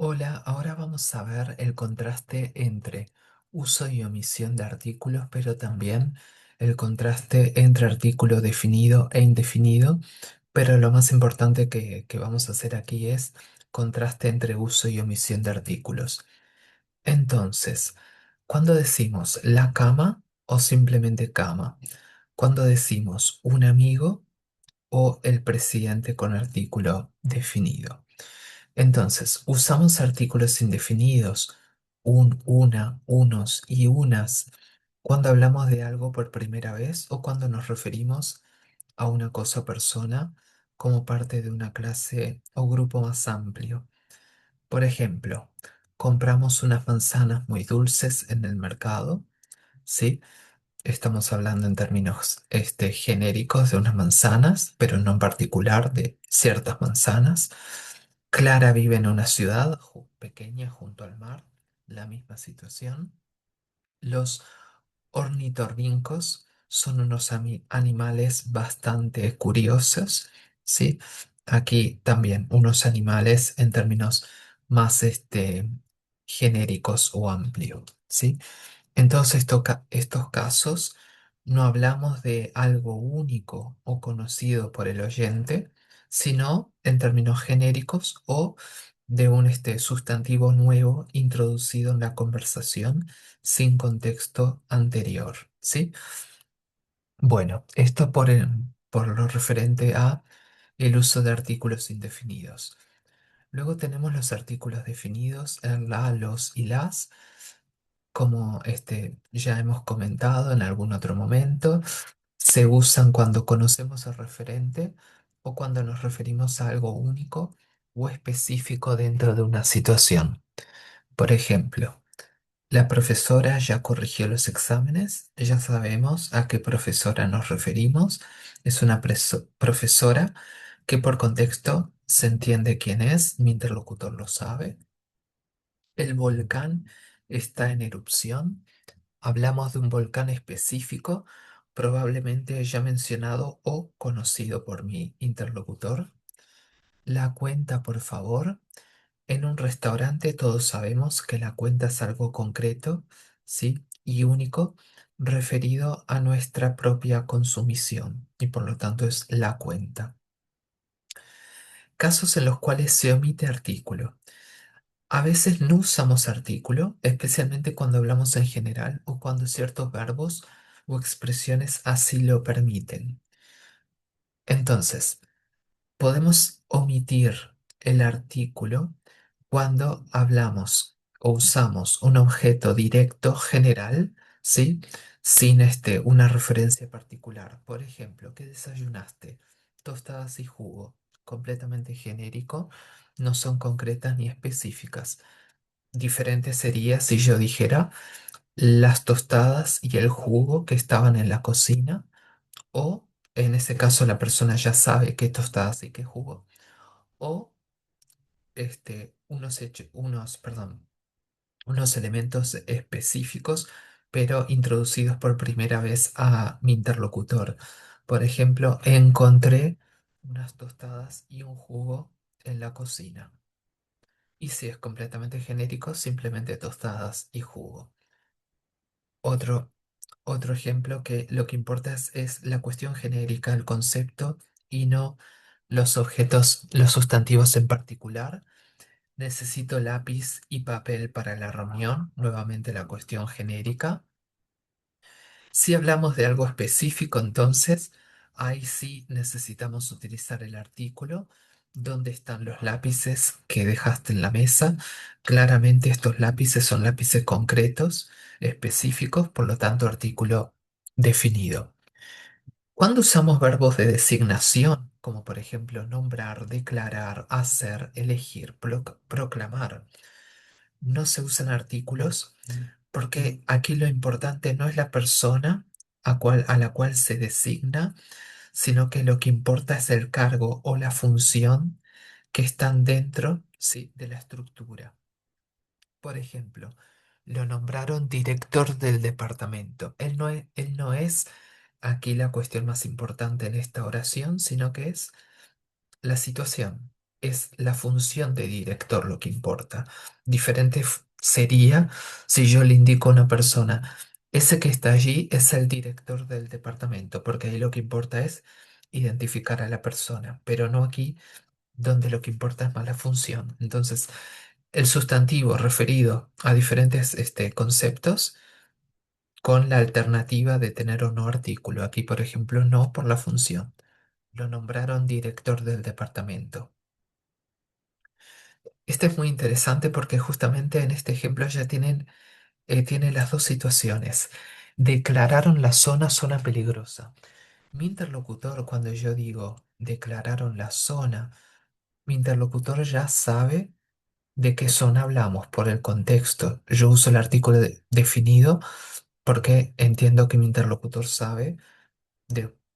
Hola, ahora vamos a ver el contraste entre uso y omisión de artículos, pero también el contraste entre artículo definido e indefinido, pero lo más importante que vamos a hacer aquí es contraste entre uso y omisión de artículos. Entonces, cuando decimos la cama o simplemente cama, cuando decimos un amigo o el presidente con artículo definido. Entonces, usamos artículos indefinidos, un, una, unos y unas, cuando hablamos de algo por primera vez o cuando nos referimos a una cosa o persona como parte de una clase o grupo más amplio. Por ejemplo, compramos unas manzanas muy dulces en el mercado, ¿sí? Estamos hablando en términos genéricos de unas manzanas, pero no en particular de ciertas manzanas. Clara vive en una ciudad pequeña junto al mar, la misma situación. Los ornitorrincos son unos animales bastante curiosos, ¿sí? Aquí también unos animales en términos más genéricos o amplios, ¿sí? En todos estos casos, no hablamos de algo único o conocido por el oyente, sino en términos genéricos o de un sustantivo nuevo introducido en la conversación sin contexto anterior, ¿sí? Bueno, esto por lo referente a el uso de artículos indefinidos. Luego tenemos los artículos definidos, el la, los y las, como ya hemos comentado en algún otro momento, se usan cuando conocemos el referente o cuando nos referimos a algo único o específico dentro de una situación. Por ejemplo, la profesora ya corrigió los exámenes, ya sabemos a qué profesora nos referimos. Es una profesora que por contexto se entiende quién es, mi interlocutor lo sabe. El volcán está en erupción. Hablamos de un volcán específico, probablemente ya mencionado o conocido por mi interlocutor. La cuenta, por favor. En un restaurante todos sabemos que la cuenta es algo concreto, ¿sí? Y único, referido a nuestra propia consumición, y por lo tanto es la cuenta. Casos en los cuales se omite artículo. A veces no usamos artículo, especialmente cuando hablamos en general o cuando ciertos verbos o expresiones así lo permiten. Entonces, podemos omitir el artículo cuando hablamos o usamos un objeto directo general, ¿sí? Sin una referencia particular. Por ejemplo, ¿qué desayunaste? Tostadas y jugo. Completamente genérico, no son concretas ni específicas. Diferente sería si yo dijera las tostadas y el jugo que estaban en la cocina, o en ese caso la persona ya sabe qué tostadas y qué jugo, o unos elementos específicos, pero introducidos por primera vez a mi interlocutor. Por ejemplo, encontré unas tostadas y un jugo en la cocina. Y si es completamente genérico, simplemente tostadas y jugo. Otro, otro ejemplo que lo que importa es la cuestión genérica, el concepto y no los objetos, los sustantivos en particular. Necesito lápiz y papel para la reunión, nuevamente la cuestión genérica. Si hablamos de algo específico, entonces, ahí sí necesitamos utilizar el artículo. ¿Dónde están los lápices que dejaste en la mesa? Claramente estos lápices son lápices concretos, específicos, por lo tanto, artículo definido. Cuando usamos verbos de designación, como por ejemplo nombrar, declarar, hacer, elegir, proclamar, no se usan artículos porque aquí lo importante no es la persona a la cual se designa, sino que lo que importa es el cargo o la función que están dentro, sí, de la estructura. Por ejemplo, lo nombraron director del departamento. Él no es aquí la cuestión más importante en esta oración, sino que es la situación. es la función de director lo que importa. Diferente sería si yo le indico a una persona, ese que está allí es el director del departamento, porque ahí lo que importa es identificar a la persona, pero no aquí donde lo que importa es más la función. Entonces, el sustantivo referido a diferentes conceptos con la alternativa de tener o no artículo. Aquí, por ejemplo, no por la función. Lo nombraron director del departamento. Este es muy interesante porque justamente en este ejemplo ya tiene las dos situaciones. Declararon la zona peligrosa. Mi interlocutor, cuando yo digo declararon la zona, mi interlocutor ya sabe de qué zona hablamos por el contexto. Yo uso el artículo definido porque entiendo que mi interlocutor sabe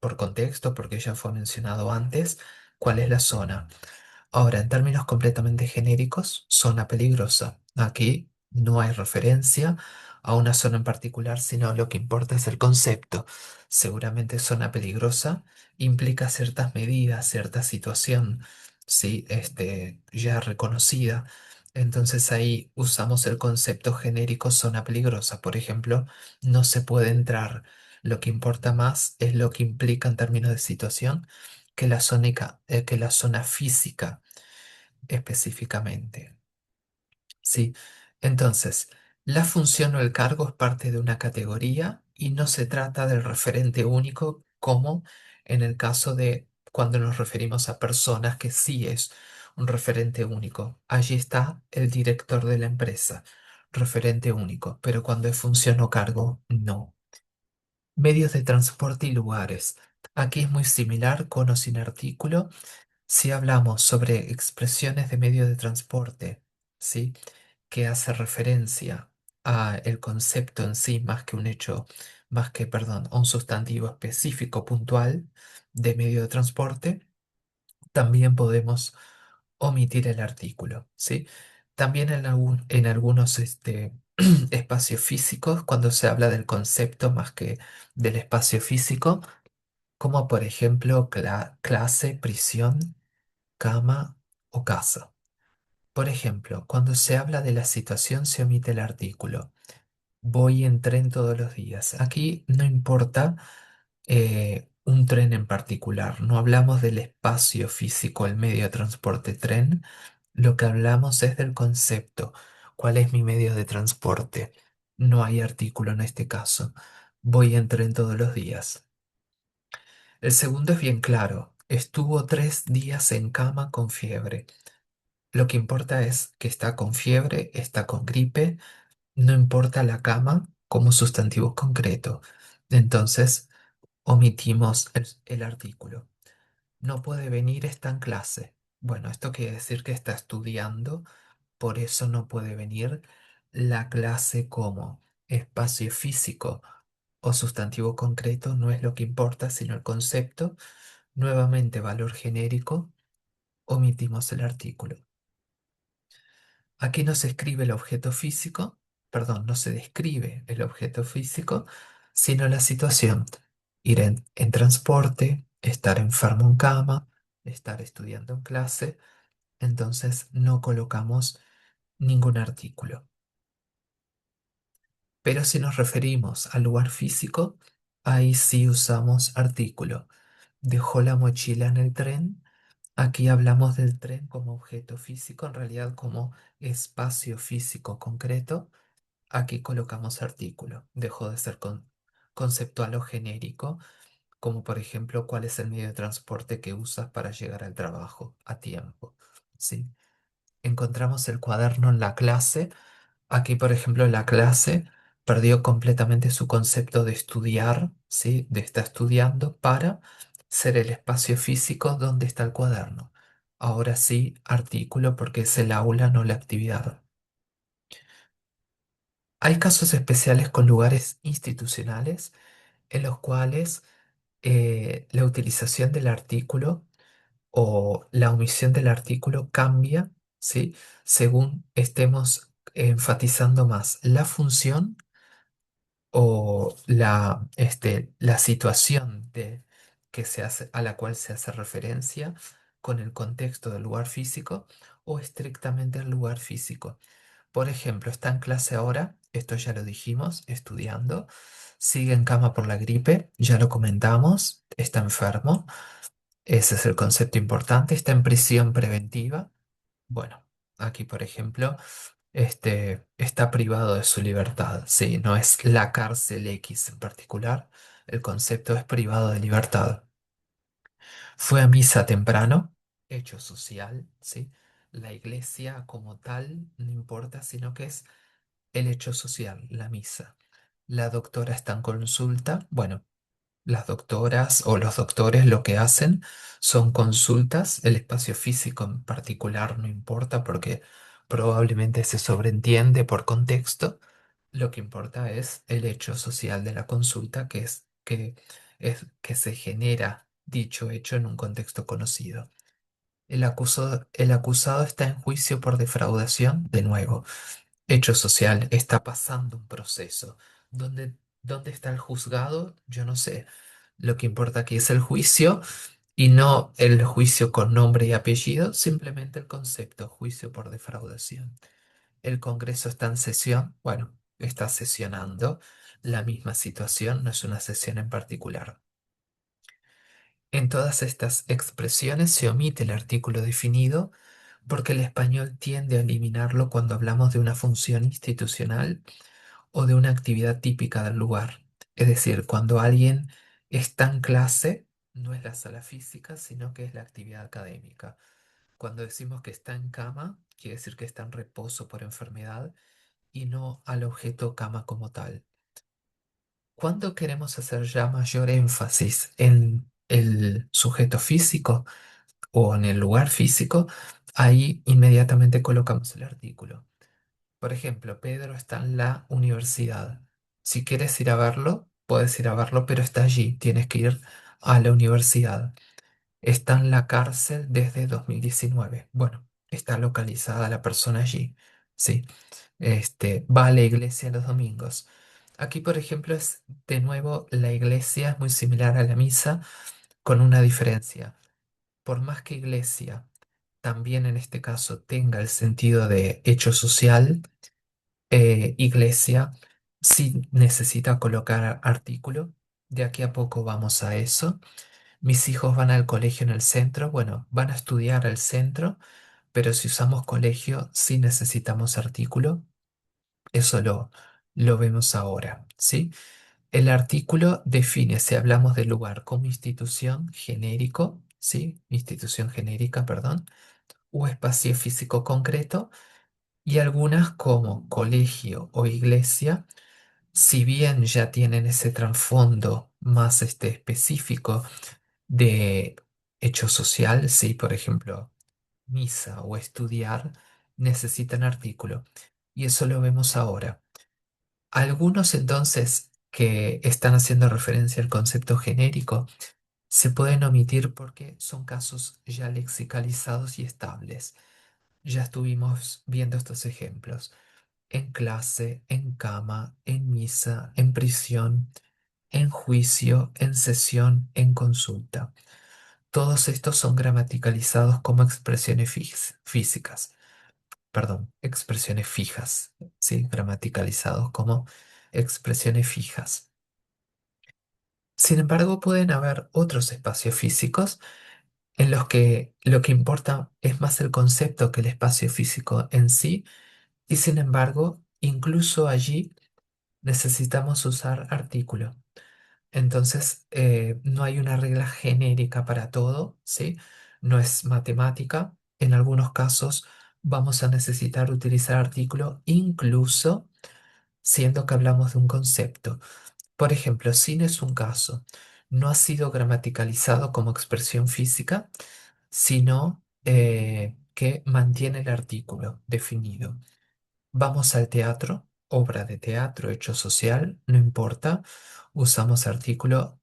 por contexto, porque ya fue mencionado antes, cuál es la zona. Ahora, en términos completamente genéricos, zona peligrosa. Aquí no hay referencia a una zona en particular, sino lo que importa es el concepto. Seguramente zona peligrosa implica ciertas medidas, cierta situación, sí, ya reconocida. Entonces ahí usamos el concepto genérico zona peligrosa. Por ejemplo, no se puede entrar. Lo que importa más es lo que implica en términos de situación que la zona física específicamente. Sí, entonces, la función o el cargo es parte de una categoría y no se trata del referente único como en el caso de cuando nos referimos a personas que sí es un referente único. Allí está el director de la empresa, referente único, pero cuando es función o cargo, no. Medios de transporte y lugares. Aquí es muy similar con o sin artículo. Si hablamos sobre expresiones de medio de transporte, ¿sí? Que hace referencia a el concepto en sí más que un hecho, más que, perdón, a un sustantivo específico puntual de medio de transporte, también podemos omitir el artículo, ¿sí? También en algunos espacios físicos, cuando se habla del concepto más que del espacio físico, como por ejemplo clase, prisión, cama o casa. Por ejemplo, cuando se habla de la situación se omite el artículo. Voy en tren todos los días. Aquí no importa un tren en particular. No hablamos del espacio físico, el medio de transporte tren. Lo que hablamos es del concepto. ¿Cuál es mi medio de transporte? No hay artículo en este caso. Voy en tren todos los días. El segundo es bien claro. Estuvo 3 días en cama con fiebre. Lo que importa es que está con fiebre, está con gripe, no importa la cama como sustantivo concreto. Entonces, omitimos el artículo. No puede venir, está en clase. Bueno, esto quiere decir que está estudiando, por eso no puede venir. La clase como espacio físico o sustantivo concreto no es lo que importa, sino el concepto. Nuevamente, valor genérico, omitimos el artículo. Aquí no se escribe el objeto físico, perdón, no se describe el objeto físico, sino la situación. Ir en transporte, estar enfermo en cama, estar estudiando en clase, entonces no colocamos ningún artículo. Pero si nos referimos al lugar físico, ahí sí usamos artículo. Dejó la mochila en el tren. Aquí hablamos del tren como objeto físico, en realidad como espacio físico concreto. Aquí colocamos artículo. Dejó de ser conceptual o genérico, como por ejemplo cuál es el medio de transporte que usas para llegar al trabajo a tiempo. ¿Sí? Encontramos el cuaderno en la clase. Aquí, por ejemplo, la clase perdió completamente su concepto de estudiar, ¿sí? De estar estudiando para ser el espacio físico donde está el cuaderno. Ahora sí, artículo porque es el aula, no la actividad. Hay casos especiales con lugares institucionales en los cuales la utilización del artículo o la omisión del artículo cambia, ¿sí? Según estemos enfatizando más la función o la situación que se hace, a la cual se hace referencia con el contexto del lugar físico o estrictamente el lugar físico. Por ejemplo, está en clase ahora, esto ya lo dijimos, estudiando, sigue en cama por la gripe, ya lo comentamos, está enfermo, ese es el concepto importante, está en prisión preventiva. Bueno, aquí por ejemplo, está privado de su libertad, sí, no es la cárcel X en particular, el concepto es privado de libertad. Fue a misa temprano, hecho social, sí. La iglesia como tal no importa, sino que es el hecho social, la misa. La doctora está en consulta. Bueno, las doctoras o los doctores lo que hacen son consultas. El espacio físico en particular no importa porque probablemente se sobreentiende por contexto. Lo que importa es el hecho social de la consulta, es que se genera dicho hecho en un contexto conocido. El acusado está en juicio por defraudación, de nuevo. Hecho social, está pasando un proceso. ¿Dónde, dónde está el juzgado? Yo no sé. Lo que importa aquí es el juicio y no el juicio con nombre y apellido, simplemente el concepto, juicio por defraudación. El Congreso está en sesión, bueno, está sesionando la misma situación, no es una sesión en particular. En todas estas expresiones se omite el artículo definido porque el español tiende a eliminarlo cuando hablamos de una función institucional o de una actividad típica del lugar. Es decir, cuando alguien está en clase, no es la sala física, sino que es la actividad académica. Cuando decimos que está en cama, quiere decir que está en reposo por enfermedad y no al objeto cama como tal. Cuando queremos hacer ya mayor énfasis en el sujeto físico o en el lugar físico, ahí inmediatamente colocamos el artículo. Por ejemplo, Pedro está en la universidad. Si quieres ir a verlo, puedes ir a verlo, pero está allí. Tienes que ir a la universidad. Está en la cárcel desde 2019. Bueno, está localizada la persona allí. Sí. Va a la iglesia los domingos. Aquí, por ejemplo, es de nuevo la iglesia es muy similar a la misa, con una diferencia. Por más que iglesia también en este caso tenga el sentido de hecho social, iglesia sí necesita colocar artículo. De aquí a poco vamos a eso. Mis hijos van al colegio en el centro. Bueno, van a estudiar al centro, pero si usamos colegio sí necesitamos artículo. Eso lo vemos ahora, ¿sí? El artículo define si hablamos de lugar como institución genérico, ¿sí? Institución genérica, perdón, o espacio físico concreto, y algunas como colegio o iglesia, si bien ya tienen ese trasfondo más específico de hecho social, ¿sí? Por ejemplo, misa o estudiar, necesitan artículo. Y eso lo vemos ahora. Algunos entonces que están haciendo referencia al concepto genérico se pueden omitir porque son casos ya lexicalizados y estables. Ya estuvimos viendo estos ejemplos en clase, en cama, en misa, en prisión, en juicio, en sesión, en consulta. Todos estos son gramaticalizados como expresiones físicas, perdón, expresiones fijas, sí, gramaticalizados como expresiones fijas. Sin embargo, pueden haber otros espacios físicos en los que lo que importa es más el concepto que el espacio físico en sí, y sin embargo, incluso allí necesitamos usar artículo. Entonces, no hay una regla genérica para todo, ¿sí? No es matemática. En algunos casos vamos a necesitar utilizar artículo, incluso siendo que hablamos de un concepto. Por ejemplo, sin es un caso. No ha sido gramaticalizado como expresión física, sino que mantiene el artículo definido. Vamos al teatro, obra de teatro, hecho social, no importa. Usamos artículo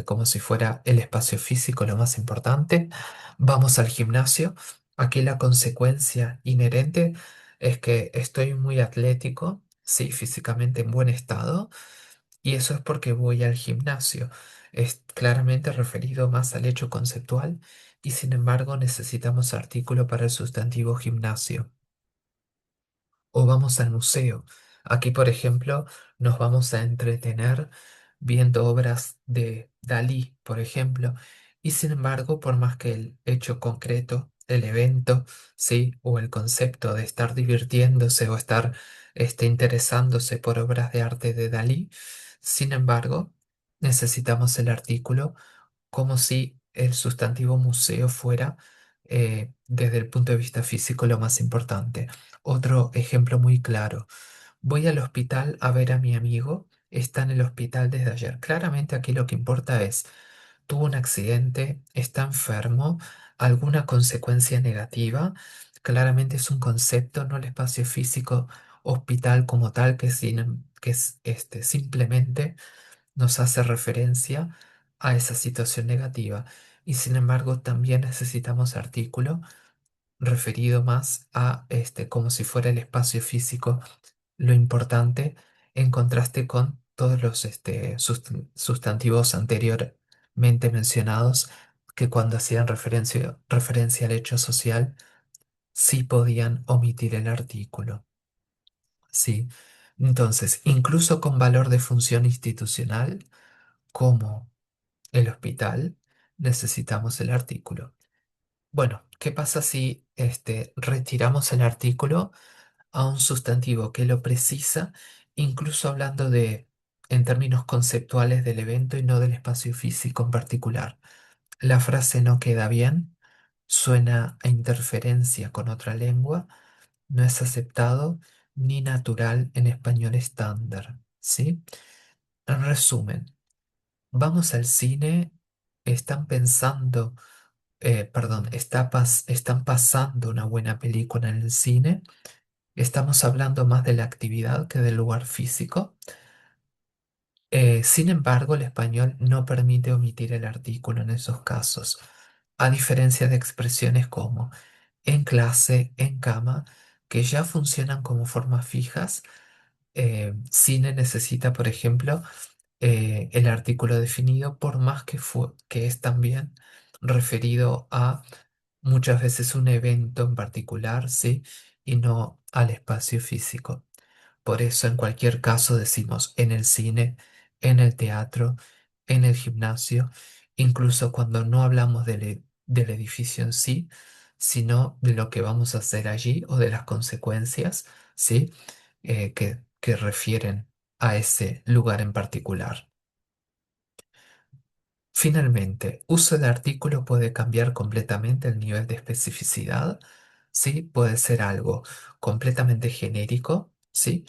como si fuera el espacio físico lo más importante. Vamos al gimnasio. Aquí la consecuencia inherente es que estoy muy atlético, sí, físicamente en buen estado, y eso es porque voy al gimnasio. Es claramente referido más al hecho conceptual y sin embargo necesitamos artículo para el sustantivo gimnasio. O vamos al museo. Aquí, por ejemplo, nos vamos a entretener viendo obras de Dalí, por ejemplo, y sin embargo, por más que el hecho concreto, el evento, sí, o el concepto de estar divirtiéndose o estar interesándose por obras de arte de Dalí, sin embargo, necesitamos el artículo como si el sustantivo museo fuera, desde el punto de vista físico, lo más importante. Otro ejemplo muy claro. Voy al hospital a ver a mi amigo. Está en el hospital desde ayer. Claramente aquí lo que importa es, tuvo un accidente, está enfermo, alguna consecuencia negativa. Claramente es un concepto, no el espacio físico hospital como tal, que es simplemente nos hace referencia a esa situación negativa. Y sin embargo, también necesitamos artículo referido más a como si fuera el espacio físico, lo importante, en contraste con todos los sustantivos anteriormente mencionados, que cuando hacían referencia al hecho social, sí podían omitir el artículo. Sí. Entonces, incluso con valor de función institucional, como el hospital, necesitamos el artículo. Bueno, ¿qué pasa si retiramos el artículo a un sustantivo que lo precisa, incluso hablando en términos conceptuales del evento y no del espacio físico en particular? La frase no queda bien, suena a interferencia con otra lengua, no es aceptado ni natural en español estándar, ¿sí? En resumen, vamos al cine, están pensando, perdón, están pasando una buena película en el cine. Estamos hablando más de la actividad que del lugar físico. Sin embargo, el español no permite omitir el artículo en esos casos, a diferencia de expresiones como en clase, en cama, que ya funcionan como formas fijas. Cine necesita, por ejemplo, el artículo definido, por más que es también referido a muchas veces un evento en particular, ¿sí? Y no al espacio físico. Por eso en cualquier caso decimos en el cine, en el teatro, en el gimnasio, incluso cuando no hablamos del edificio en sí, sino de lo que vamos a hacer allí o de las consecuencias, ¿sí? Que refieren a ese lugar en particular. Finalmente, uso de artículo puede cambiar completamente el nivel de especificidad, ¿sí? Puede ser algo completamente genérico, ¿sí?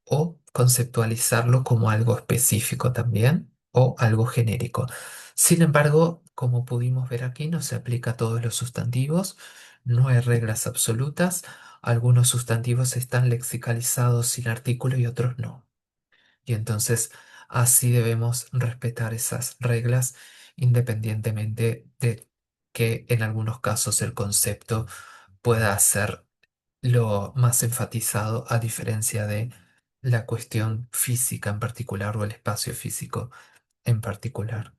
O conceptualizarlo como algo específico también o algo genérico. Sin embargo, como pudimos ver aquí, no se aplica a todos los sustantivos, no hay reglas absolutas, algunos sustantivos están lexicalizados sin artículo y otros no. Y entonces así debemos respetar esas reglas independientemente de que en algunos casos el concepto pueda ser lo más enfatizado a diferencia de la cuestión física en particular o el espacio físico en particular.